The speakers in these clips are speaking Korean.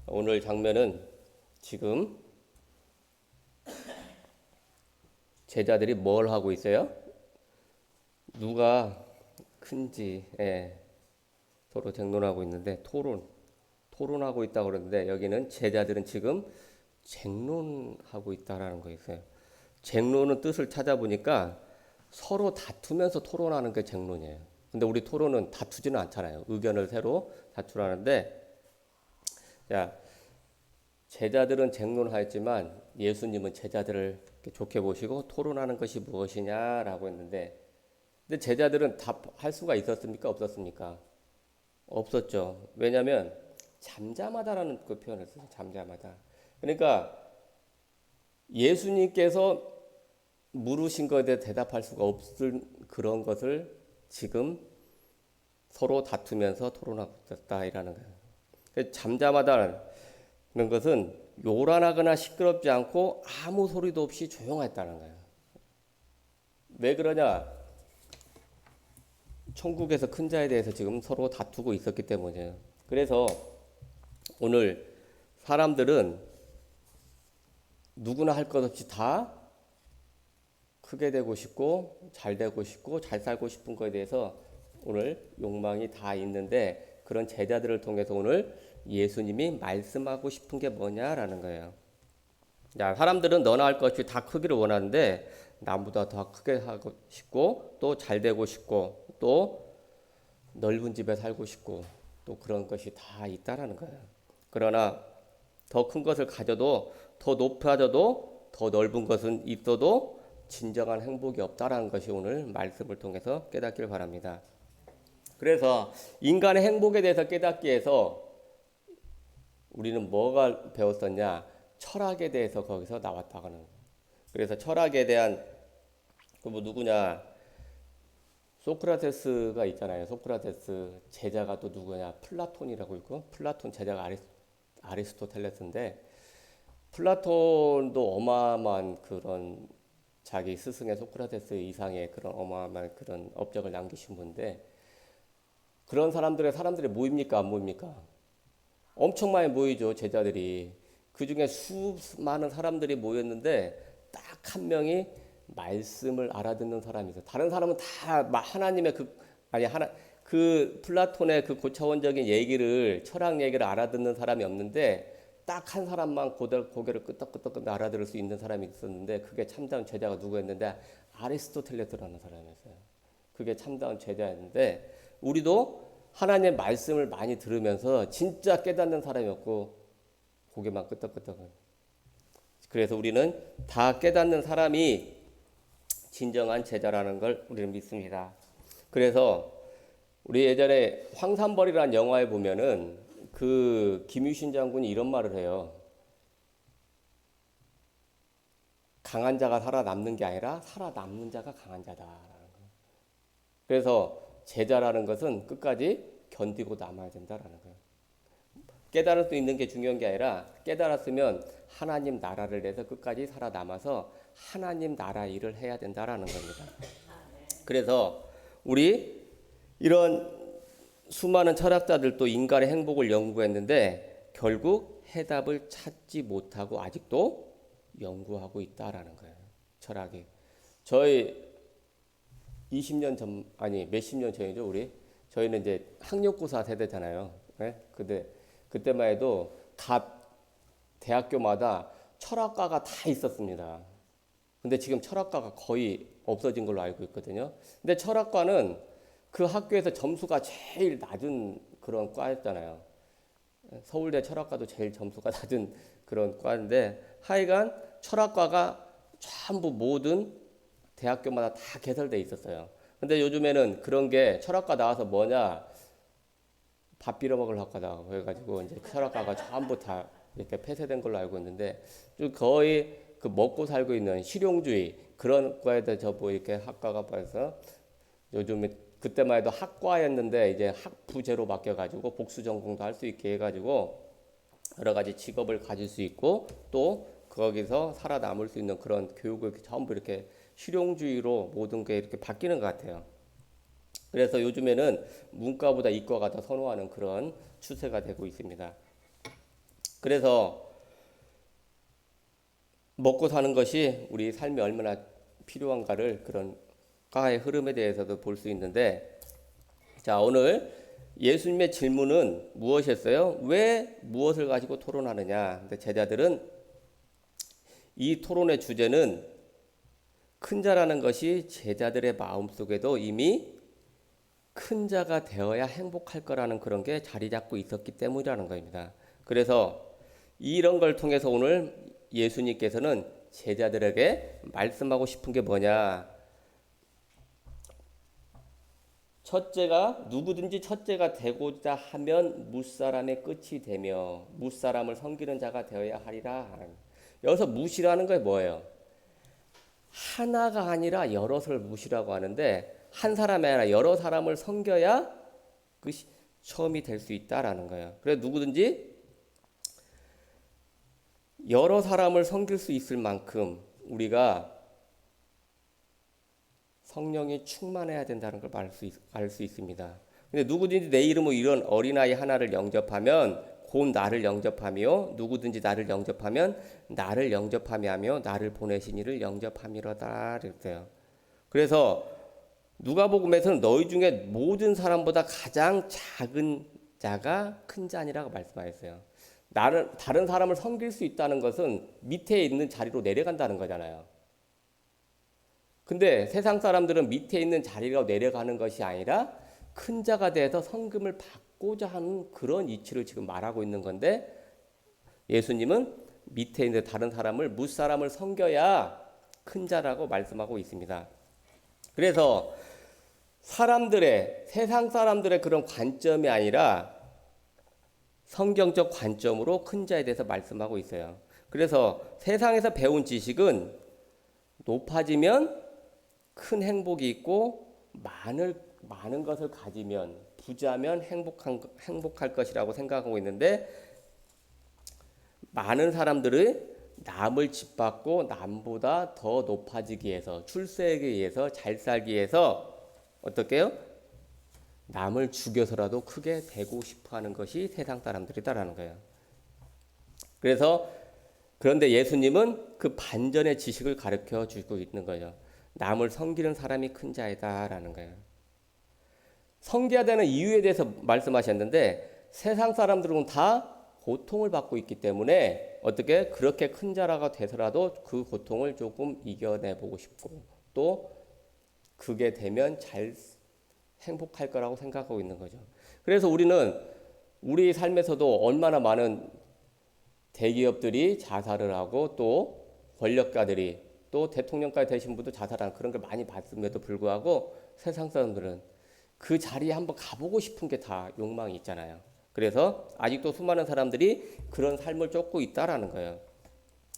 오늘 장면은 지금 제자들이 뭘 하고 있어요? 누가 큰지 서로 쟁론하고 있는데 토론하고 있다고 그러는데 여기는 제자들은 지금 쟁론하고 있다라는 거 있어요. 쟁론은 뜻을 찾아보니까 서로 다투면서 토론하는 게 쟁론이에요. 근데 우리 토론은 다투지는 않잖아요. 의견을 새로 다투라는데 자, 제자들은 쟁론하였지만 예수님은 제자들을 좋게 보시고 토론하는 것이 무엇이냐라고 했는데 근데 제자들은 답할 수가 있었습니까? 없었습니까? 없었죠. 왜냐하면 잠잠하다라는 그 표현을 써요. 잠잠하다. 그러니까 예수님께서 물으신 것에 대해 대답할 수가 없을 그런 것을 지금 서로 다투면서 토론하고 있다라는 거예요. 잠잠하다는 것은 요란하거나 시끄럽지 않고 아무 소리도 없이 조용했다는 거예요. 왜 그러냐? 천국에서 큰 자에 대해서 지금 서로 다투고 있었기 때문이에요. 그래서 오늘 사람들은 누구나 할 것 없이 다 크게 되고 싶고 잘 되고 싶고 잘 살고 싶은 것에 대해서 오늘 욕망이 다 있는데 그런 제자들을 통해서 오늘 예수님이 말씀하고 싶은 게 뭐냐라는 거예요. 자, 사람들은 너나 할 것 없이 다 크기를 원하는데 나보다 더 크게 하고 싶고 또 잘 되고 싶고 또 넓은 집에 살고 싶고 또 그런 것이 다 있다라는 거예요. 그러나 더 큰 것을 가져도 더 높아져도 더 넓은 것은 있어도 진정한 행복이 없다라는 것이 오늘 말씀을 통해서 깨닫길 바랍니다. 그래서 인간의 행복에 대해서 깨닫기 위해서 우리는 뭐가 배웠었냐? 철학에 대해서 거기서 나왔다고 하는 거예요. 그래서 철학에 대한 뭐 누구냐? 소크라테스가 있잖아요. 소크라테스 제자가 또 누구냐? 플라톤이라고 있고 플라톤 제자가 아리스토텔레스인데 플라톤도 어마어마한 그런 자기 스승의 소크라테스 이상의 그런 어마어마한 그런 업적을 남기신 분인데 그런 사람들이 모입니까? 안 모입니까? 엄청 많이 모이죠. 제자들이. 그 중에 수많은 사람들이 모였는데 딱 한 명이 말씀을 알아듣는 사람이 있어요. 다른 사람은 다 하나님의 그 플라톤의 그 고차원적인 얘기를 철학 얘기를 알아듣는 사람이 없는데 딱 한 사람만 고개를 끄덕끄덕 알아들을 수 있는 사람이 있었는데 그게 참다운 제자가 누구였는데 아리스토텔레스라는 사람이었어요. 그게 참다운 제자였는데 우리도 하나님의 말씀을 많이 들으면서 진짜 깨닫는 사람이었고 고개만 끄덕끄덕. 그래서 우리는 다 깨닫는 사람이 진정한 제자라는 걸 우리는 믿습니다. 그래서 우리 예전에 황산벌이라는 영화에 보면은 그 김유신 장군이 이런 말을 해요. 강한 자가 살아남는 게 아니라 살아남는 자가 강한 자다라는 거예요. 그래서 제자라는 것은 끝까지 견디고 남아야 된다라는 거예요. 깨달을 수 있는 게 중요한 게 아니라 깨달았으면 하나님 나라를 위해서 끝까지 살아남아서 하나님 나라 일을 해야 된다라는 겁니다. 그래서 우리 이런 수많은 철학자들도 인간의 행복을 연구했는데 결국 해답을 찾지 못하고 아직도 연구하고 있다라는 거예요. 철학이. 저희 20년 전 아니 몇십 년 전이죠, 우리. 저희는 이제 학력고사 세대잖아요. 네? 근데 그때만 해도 각 대학교마다 철학과가 다 있었습니다. 근데 지금 철학과가 거의 없어진 걸로 알고 있거든요. 근데 철학과는 그 학교에서 점수가 제일 낮은 그런 과였잖아요. 서울대 철학과도 제일 점수가 낮은 그런 과인데 하여간 철학과가 전부 모든 대학교마다 다 개설돼 있었어요. 근데 요즘에는 그런 게 철학과 나와서 뭐냐 밥 빌어먹을 학과다 그래가지고 이제 철학과가 전부 다 이렇게 폐쇄된 걸로 알고 있는데 거의 그 먹고 살고 있는 실용주의 그런 과에 대해서 뭐 이렇게 학과가 봐서 요즘에 그때만 해도 학과였는데 이제 학부제로 바뀌어가지고 복수 전공도 할 수 있게 해가지고 여러 가지 직업을 가질 수 있고 또 거기서 살아남을 수 있는 그런 교육을 전부 이렇게 실용주의로 모든 게 이렇게 바뀌는 것 같아요. 그래서 요즘에는 문과보다 이과가 더 선호하는 그런 추세가 되고 있습니다. 그래서 먹고 사는 것이 우리 삶에 얼마나 필요한가를 그런 과의 흐름에 대해서도 볼 수 있는데, 자, 오늘 예수님의 질문은 무엇이었어요? 왜 무엇을 가지고 토론하느냐? 근데 제자들은 이 토론의 주제는 큰 자라는 것이 제자들의 마음속에도 이미 큰 자가 되어야 행복할 거라는 그런 게 자리 잡고 있었기 때문이라는 겁니다. 그래서 이런 걸 통해서 오늘 예수님께서는 제자들에게 말씀하고 싶은 게 뭐냐? 첫째가 누구든지 첫째가 되고자 하면 뭇사람의 끝이 되며 뭇사람을 섬기는 자가 되어야 하리라. 여기서 뭇이라는 게 뭐예요? 하나가 아니라 여럿을 뭇이라고 하는데, 한 사람이 아니라 여러 사람을 섬겨야 그 처음이 될 수 있다라는 거예요. 그래서 누구든지 여러 사람을 섬길 수 있을 만큼 우리가 성령이 충만해야 된다는 걸 알 수 있습니다. 근데 누구든지 내 이름으로 이런 어린아이 하나를 영접하면 곧 나를 영접하며 누구든지 나를 영접하면 나를 영접하며 나를 보내신 이를 영접함이로다 그랬어요. 그래서 누가복음에서는 너희 중에 모든 사람보다 가장 작은 자가 큰 자니라고 말씀하셨어요. 다른 사람을 섬길 수 있다는 것은 밑에 있는 자리로 내려간다는 거잖아요. 근데 세상 사람들은 밑에 있는 자리로 내려가는 것이 아니라 큰 자가 돼서 성금을 받고자 하는 그런 이치를 지금 말하고 있는 건데, 예수님은 밑에 있는 다른 사람을 뭇사람을 섬겨야 큰 자라고 말씀하고 있습니다. 그래서 세상 사람들의 그런 관점이 아니라 성경적 관점으로 큰 자에 대해서 말씀하고 있어요. 그래서 세상에서 배운 지식은 높아지면 큰 행복이 있고 많은 것을 가지면 부자면 행복할 것이라고 생각하고 있는데, 많은 사람들은 남을 짓밟고 남보다 더 높아지기 위해서 출세하기 위해서 잘 살기 위해서 어떻게 해요? 남을 죽여서라도 크게 되고 싶어하는 것이 세상 사람들이다라는 거예요. 그런데 예수님은 그 반전의 지식을 가르쳐 주고 있는 거예요. 남을 섬기는 사람이 큰 자이다라는 거예요. 섬겨야 되는 이유에 대해서 말씀하셨는데, 세상 사람들은 다 고통을 받고 있기 때문에 어떻게 그렇게 큰 자라가 돼서라도 그 고통을 조금 이겨내보고 싶고, 또 그게 되면 잘 행복할 거라고 생각하고 있는 거죠. 그래서 우리는 우리 삶에서도 얼마나 많은 대기업들이 자살을 하고 또 권력가들이 또 대통령까지 되신 분도 자살하는 그런 걸 많이 봤음에도 불구하고 세상 사람들은 그 자리에 한번 가보고 싶은 게 다 욕망이 있잖아요. 그래서 아직도 수많은 사람들이 그런 삶을 쫓고 있다라는 거예요.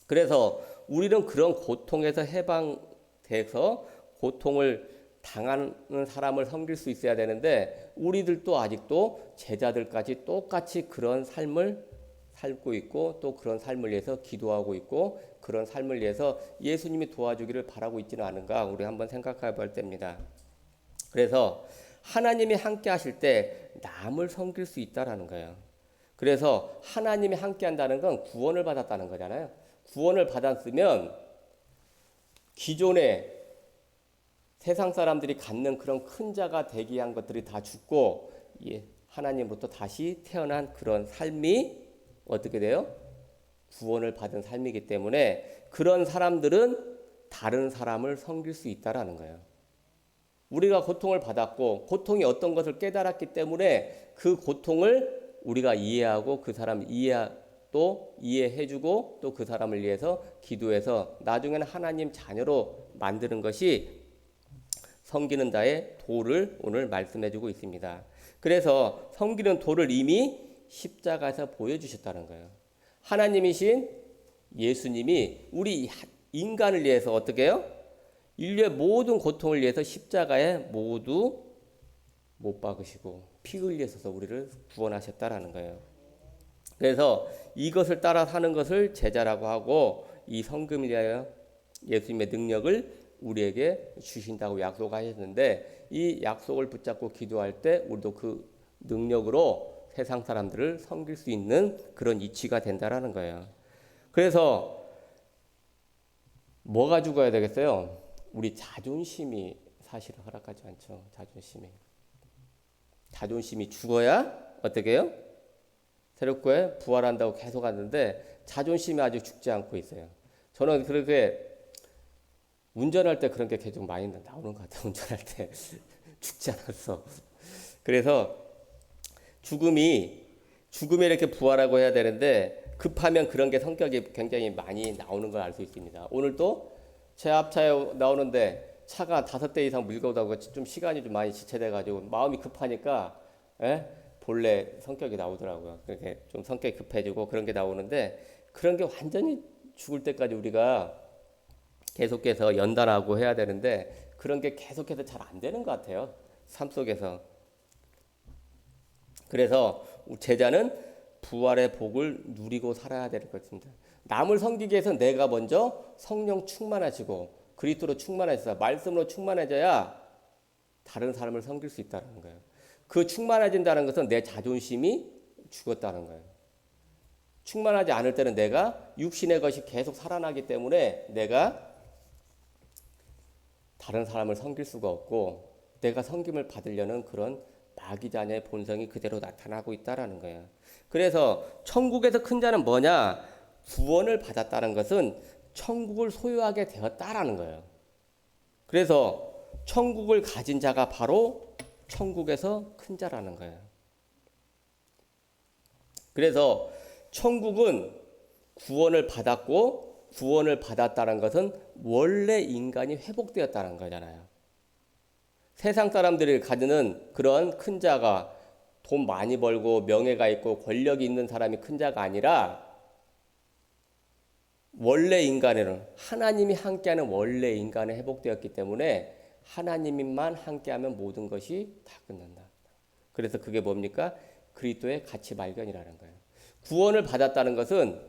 그래서 우리는 그런 고통에서 해방돼서 고통을 당하는 사람을 섬길 수 있어야 되는데, 우리들도 아직도 제자들까지 똑같이 그런 삶을 살고 있고 또 그런 삶을 위해서 기도하고 있고 그런 삶을 위해서 예수님이 도와주기를 바라고 있지는 않은가, 우리 한번 생각해 볼 때입니다. 그래서 하나님이 함께 하실 때 남을 섬길 수 있다라는 거예요. 그래서 하나님이 함께 한다는 건 구원을 받았다는 거잖아요. 구원을 받았으면 기존에 세상 사람들이 갖는 그런 큰 자가 되기 위한 것들이 다 죽고 하나님부터 다시 태어난 그런 삶이 어떻게 돼요? 구원을 받은 삶이기 때문에 그런 사람들은 다른 사람을 섬길 수 있다라는 거예요. 우리가 고통을 받았고 고통이 어떤 것을 깨달았기 때문에 그 고통을 우리가 이해하고 그 사람 또 이해해주고 또 그 사람을 위해서 기도해서 나중에는 하나님 자녀로 만드는 것이 섬기는 자의 도를 오늘 말씀해주고 있습니다. 그래서 섬기는 도를 이미 십자가에서 보여주셨다는 거예요. 하나님이신 예수님이 우리 인간을 위해서 어떻게 해요? 인류의 모든 고통을 위해서 십자가에 모두 못 박으시고 피 흘리셔서 우리를 구원하셨다라는 거예요. 그래서 이것을 따라 사는 것을 제자라고 하고, 이 성금이라여 예수님의 능력을 우리에게 주신다고 약속하셨는데, 이 약속을 붙잡고 기도할 때 우리도 그 능력으로 세상 사람들을 섬길 수 있는 그런 이치가 된다라는 거예요. 그래서 뭐가 죽어야 되겠어요? 우리 자존심이 사실은 허락하지 않죠. 자존심이 죽어야 어떻게 해요? 새롭게 부활한다고 계속 하는데 자존심이 아직 죽지 않고 있어요. 저는 그렇게 운전할 때 그런 게 계속 많이 나오는 것 같아요. 운전할 때 죽지 않았어. 그래서 죽음이 이렇게 부활하고 해야 되는데 급하면 그런 게 성격이 굉장히 많이 나오는 걸 알 수 있습니다. 오늘도 제 앞차에 나오는데 차가 5대 이상 밀고 오다가 좀 시간이 좀 많이 지체돼가지고 마음이 급하니까 본래 성격이 나오더라고요. 그렇게 좀 성격이 급해지고 그런 게 나오는데 그런 게 완전히 죽을 때까지 우리가 계속해서 연단하고 해야 되는데 그런 게 계속해서 잘 안 되는 것 같아요. 삶 속에서. 그래서 제자는 부활의 복을 누리고 살아야 될 것입니다. 남을 섬기기 위해서 내가 먼저 성령 충만하시고 그리스도로 충만해서 말씀으로 충만해져야 다른 사람을 섬길 수 있다는 거예요. 그 충만해진다는 것은 내 자존심이 죽었다는 거예요. 충만하지 않을 때는 내가 육신의 것이 계속 살아나기 때문에 내가 다른 사람을 섬길 수가 없고 내가 섬김을 받으려는 그런 마귀 자녀의 본성이 그대로 나타나고 있다라는 거예요. 그래서 천국에서 큰 자는 뭐냐? 구원을 받았다는 것은 천국을 소유하게 되었다라는 거예요. 그래서 천국을 가진 자가 바로 천국에서 큰 자라는 거예요. 그래서 천국은 구원을 받았고 구원을 받았다는 것은 원래 인간이 회복되었다는 거잖아요. 세상 사람들이 가지는 그런 큰 자가 돈 많이 벌고 명예가 있고 권력이 있는 사람이 큰 자가 아니라 원래 인간에는 하나님이 함께하는 원래 인간에 회복되었기 때문에 하나님만 함께하면 모든 것이 다 끝난다. 그래서 그게 뭡니까? 그리스도의 가치 발견이라는 거예요. 구원을 받았다는 것은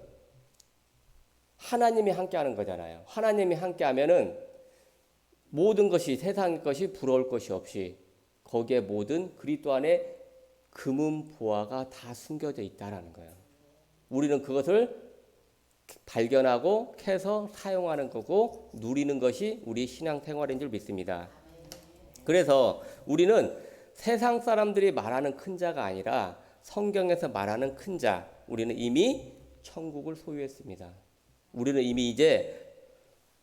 하나님이 함께하는 거잖아요. 하나님이 함께하면은 모든 것이 세상의 것이 부러울 것이 없이 거기에 모든 그리스도 안에 금은 보화가 다 숨겨져 있다라는 거예요. 우리는 그것을 발견하고 캐서 사용하는 거고 누리는 것이 우리 신앙 생활인 줄 믿습니다. 그래서 우리는 세상 사람들이 말하는 큰 자가 아니라 성경에서 말하는 큰 자, 우리는 이미 천국을 소유했습니다. 우리는 이미 이제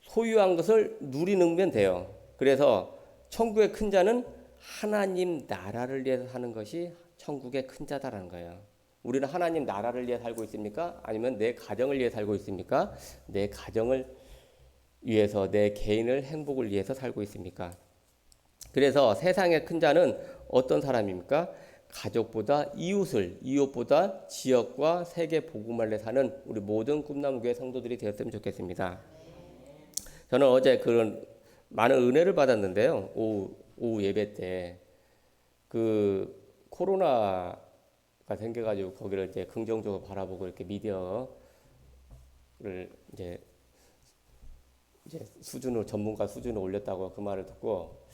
소유한 것을 누리면 돼요. 그래서 천국의 큰 자는 하나님 나라를 위해서 사는 것이 천국의 큰 자다라는 거예요. 우리는 하나님 나라를 위해 살고 있습니까? 아니면 내 가정을 위해 살고 있습니까? 내 가정을 위해서 내 개인을 행복을 위해서 살고 있습니까? 그래서 세상의 큰 자는 어떤 사람입니까? 가족보다 이웃보다 지역과 세계 복음을 위해 사는 우리 모든 꿈나무교회 성도들이 되었으면 좋겠습니다. 저는 어제 그런 많은 은혜를 받았는데요. 오후 예배 때 그 코로나가 생겨가지고 거기를 이제 긍정적으로 바라보고 이렇게 미디어를 이제 전문가 수준으로 올렸다고 그 말을 듣고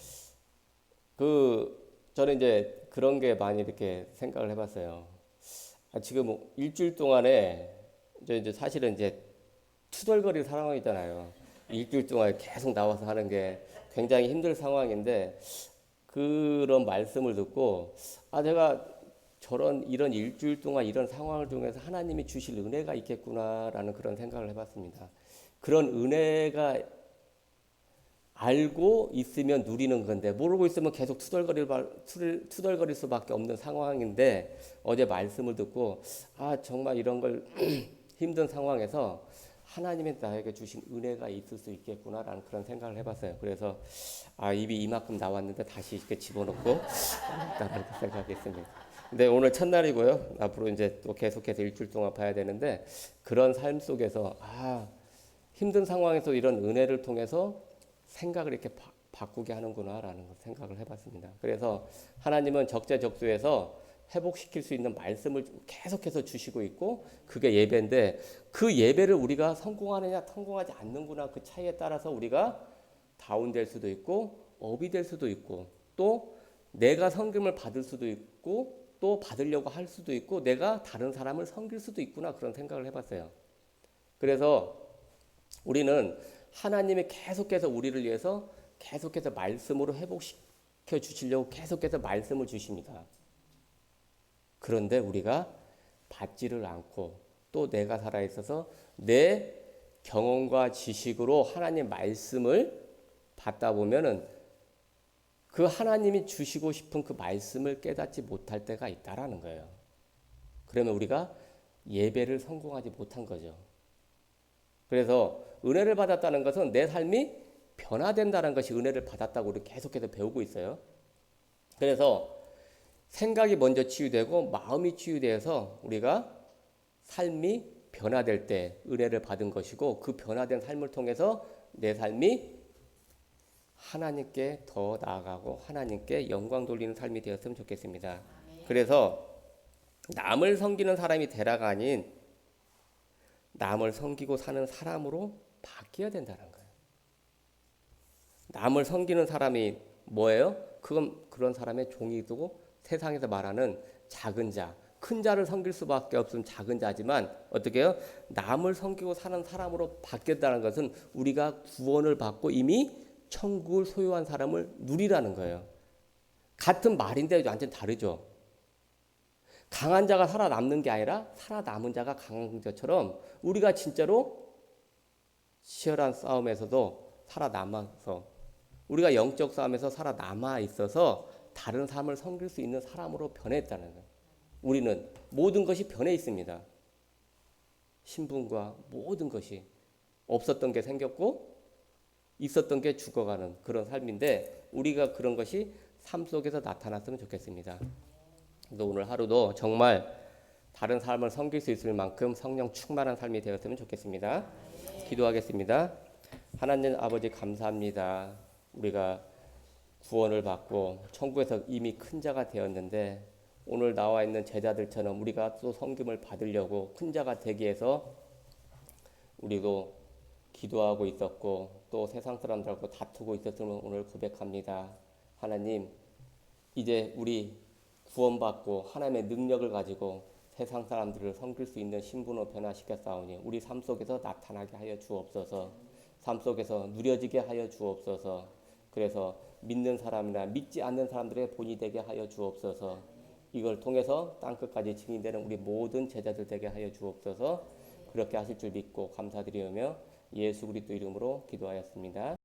저는 이제 그런 게 많이 이렇게 생각을 해봤어요. 지금 일주일 동안에 이제 사실은 이제 투덜거릴 상황이잖아요. 일주일 동안 계속 나와서 하는 게 굉장히 힘들 상황인데 그런 말씀을 듣고 제가 이런 일주일 동안 이런 상황을 통해서 하나님이 주실 은혜가 있겠구나라는 그런 생각을 해봤습니다. 그런 은혜가 알고 있으면 누리는 건데 모르고 있으면 계속 투덜거릴 수밖에 없는 상황인데 어제 말씀을 듣고 정말 이런 걸 힘든 상황에서 하나님이 나에게 주신 은혜가 있을 수 있겠구나라는 그런 생각을 해봤어요. 그래서 입이 이만큼 나왔는데 다시 이렇게 집어넣고 있다라는 생각했습니다. 근데 오늘 첫날이고요. 앞으로 이제 또 계속해서 일주일 동안 봐야 되는데 그런 삶 속에서 힘든 상황에서 이런 은혜를 통해서 생각을 이렇게 바꾸게 하는구나라는 생각을 해봤습니다. 그래서 하나님은 적재적소에서 회복시킬 수 있는 말씀을 계속해서 주시고 있고 그게 예배인데 그 예배를 우리가 성공하느냐 성공하지 않는구나 그 차이에 따라서 우리가 다운될 수도 있고 업이 될 수도 있고 또 내가 섬김을 받을 수도 있고 또 받으려고 할 수도 있고 내가 다른 사람을 섬길 수도 있구나 그런 생각을 해봤어요. 그래서 우리는 하나님이 계속해서 우리를 위해서 계속해서 말씀으로 회복시켜 주시려고 계속해서 말씀을 주십니다. 그런데 우리가 받지를 않고 또 내가 살아있어서 내 경험과 지식으로 하나님 말씀을 받다 보면은 그 하나님이 주시고 싶은 그 말씀을 깨닫지 못할 때가 있다라는 거예요. 그러면 우리가 예배를 성공하지 못한 거죠. 그래서 은혜를 받았다는 것은 내 삶이 변화된다는 것이 은혜를 받았다고 우리 계속해서 배우고 있어요. 그래서 생각이 먼저 치유되고 마음이 치유되어서 우리가 삶이 변화될 때 은혜를 받은 것이고 그 변화된 삶을 통해서 내 삶이 하나님께 더 나아가고 하나님께 영광 돌리는 삶이 되었으면 좋겠습니다. 그래서 남을 섬기는 사람이 되라가 아닌 남을 섬기고 사는 사람으로 바뀌어야 된다는 거예요. 남을 섬기는 사람이 뭐예요? 그건 그런 사람의 종이고 세상에서 말하는 작은 자, 큰 자를 섬길 수밖에 없는 작은 자지만 어떻게 해요? 남을 섬기고 사는 사람으로 바뀌었다는 것은 우리가 구원을 받고 이미 천국을 소유한 사람을 누리라는 거예요. 같은 말인데 완전 다르죠. 강한 자가 살아남는 게 아니라 살아남은 자가 강한 자처럼 우리가 진짜로 치열한 싸움에서도 살아남아서 우리가 영적 싸움에서 살아남아 있어서 다른 삶을 섬길 수 있는 사람으로 변했다는 거예요. 우리는 모든 것이 변해 있습니다. 신분과 모든 것이 없었던 게 생겼고 있었던 게 죽어가는 그런 삶인데 우리가 그런 것이 삶 속에서 나타났으면 좋겠습니다. 그래서 오늘 하루도 정말 다른 삶을 섬길 수 있을 만큼 성령 충만한 삶이 되었으면 좋겠습니다. 기도하겠습니다. 하나님 아버지 감사합니다. 우리가 구원을 받고 천국에서 이미 큰 자가 되었는데 오늘 나와 있는 제자들처럼 우리가 또 섬김을 받으려고 큰 자가 되기 위해서 우리도 기도하고 있었고 또 세상 사람들하고 다투고 있었음을 오늘 고백합니다. 하나님 이제 우리 구원받고 하나님의 능력을 가지고 세상 사람들을 섬길 수 있는 신분으로 변화시켰사오니 우리 삶 속에서 나타나게 하여 주옵소서. 삶 속에서 누려지게 하여 주옵소서. 그래서 믿는 사람이나 믿지 않는 사람들의 본이 되게 하여 주옵소서. 이걸 통해서 땅끝까지 증인되는 우리 모든 제자들 되게 하여 주옵소서. 그렇게 하실 줄 믿고 감사드리며 예수 그리스도 이름으로 기도하였습니다.